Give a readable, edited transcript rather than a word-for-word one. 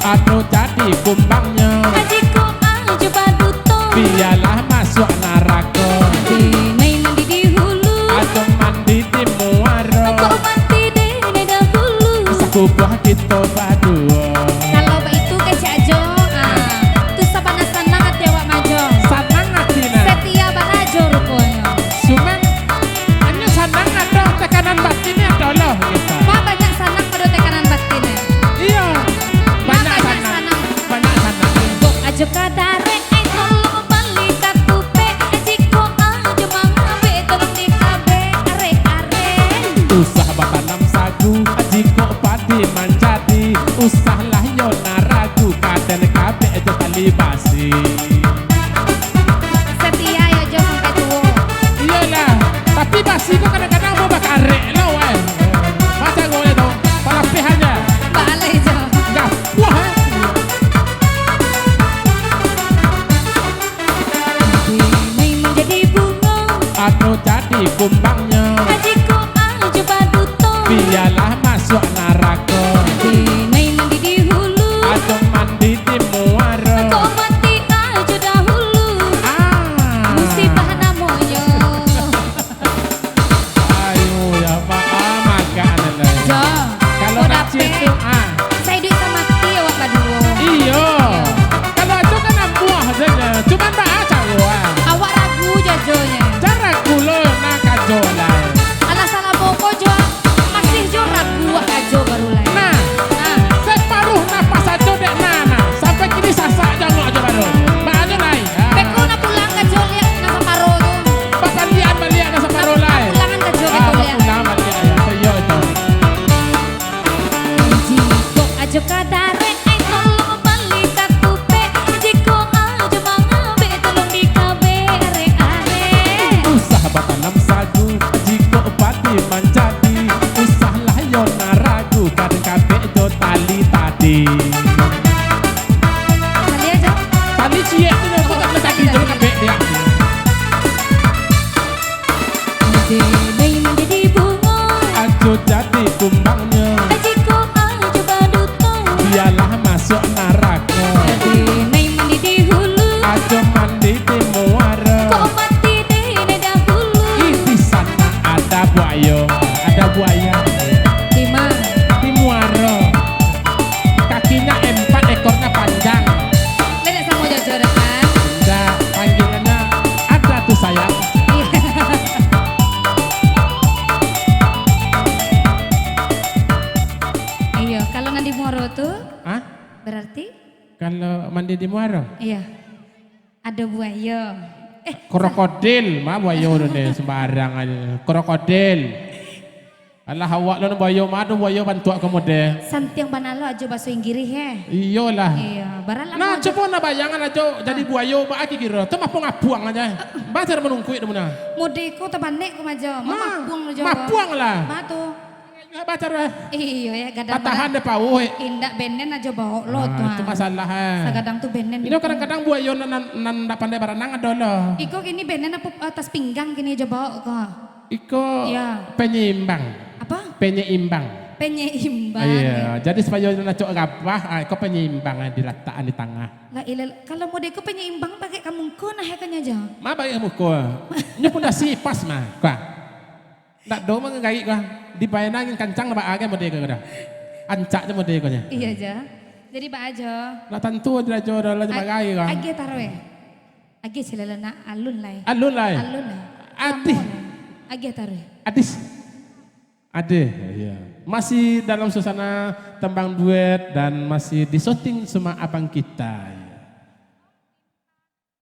anu jadi kumbangnya. Ajiko aja baduto. Biarlah masuk neraka. Dene mandi di hulu. Aja mandi di muara. Kok mati dene dahulu. Sakubah kita berdua. Kalau itu ke Ajo, tuh sabana senang hati awak majo. Senang hatinya. Setia balajo rupanya. Cuman hanya senang ada tekanan batinnya ada loh kita. Wah banyak senang pada tekanan batinnya. Iya. Banyak banyak senang. senang. Banyak senang. Kok aja kadare, tolong balik katupe. Ajiko aja mangabe, tolong dikabe arek-arek. Usah batanam sagu, jiko padi manjadi. Usahlah yo naragu, kaden kabe aja tali basi. Setia ya Jo sampai tua. Iyalah, tapi basi kok kadang-kadang mau bakarek lo Masa gue itu, palapih aja. Balai Jo. Enggak puas. Dene menjadi bunga. Anu jadi kumbangnya. Ajiko aja baduto. Biarlah masuk neraka. Dene mandi di hulu. Aja mandi di muara. Kok mati aja dahulu. Musibah namanya. Ayo ya Pak, makan lah. Jo. Kalau mau nak dapet, situ, saya duit sama mati awak berdua. iyo. Kalau itu kan buah saja, cuman tak aja gua. Awak ragu jajonya. Cara kulo nak kajola. Alah salah boko Jo. Masih Jo ragu awak kajo baru lah. Nah, separuh napas aja dek nana. Sampai kini sasak jangan aja baru. Mbak aja naik. Beko na pulang kajo lihat nasa paro tu. Bapak lihat balik nasa paruh lain. Pulangan kajo beko lihat. Pulang balik ya. Saya itu. Jiko aja kadare, tolong balik katupe. Jiko aja mangabe, tolong dikabe arek-arek. Usah batanam sagu, jiko padi manjadi. Usahlah yo naragu, kadang kabe itu tali tadi. Kali aja. Tali cie itu aku tak tadi itu kabe dia. Dene menjadi bunga. Ajo jadi kumbangnya, Ajiko aja baduto. biarlah masuk neraka. Dene mandi di hulu. Ajo mandi di muara. Kok mati dene dahulu. Di sana ada buaya, ada buaya Di mana? di muara. Kakinya 4, ekornya panjang. Lihat sama Jojo kan? Enggak, panggilannya ada tuh sayang. Iya, kalau nggak di Moro tuh Hah? berarti Kalau mandi di muara? iya ada buaya. Krokodil, mah buaya udah deh sembarang aja. Krokodil. Alah awak lo buaya madu buaya bantu kamu deh. Santiang banalo aja bahasa Inggris he. Iyalah. Iya, barang lama. Nah, coba na bayangan aja jadi buaya mbak aki kira. Tuh mah ngabuang aja. Bacar menunggu itu mana? Modeko tebanek ku majo. Mama buang lo Mapuang lah. Batu. Bacar lah. Iya ya, gadang. Patahan deh pau. Indak benen aja bawa lo tuh. Itu masalah. Sagadang tuh benen. Ini kadang-kadang buaya nan pandai berenang ada loh. Iko gini benen apa atas pinggang gini aja bawa kok. Iko Iya. penyeimbang. Apa? Penyeimbang. Penyeimbang. Iya, jadi supaya nacok gapah, kau penyeimbang diletakkan di tengah. Lah kalau modeko penyeimbang pakai kamu kuna hekanya aja. Ma baik kamu kau, ini pun dah sipas mah, kau. Tak do mah ngai kau, dibayangin kencang apa aja modeko kau dah, ancaknya modekonya. Iya aja. Jadi Pak Ajo. Lah tentu dia jodoh lah cuma gay kau. Agi taruh ya. Agi silelana alun lah. Alun lah. Alun lah. Adi, Agi taruh ya. adis, ade, iya. Masih dalam suasana tembang duet dan masih di syuting sama abang kita.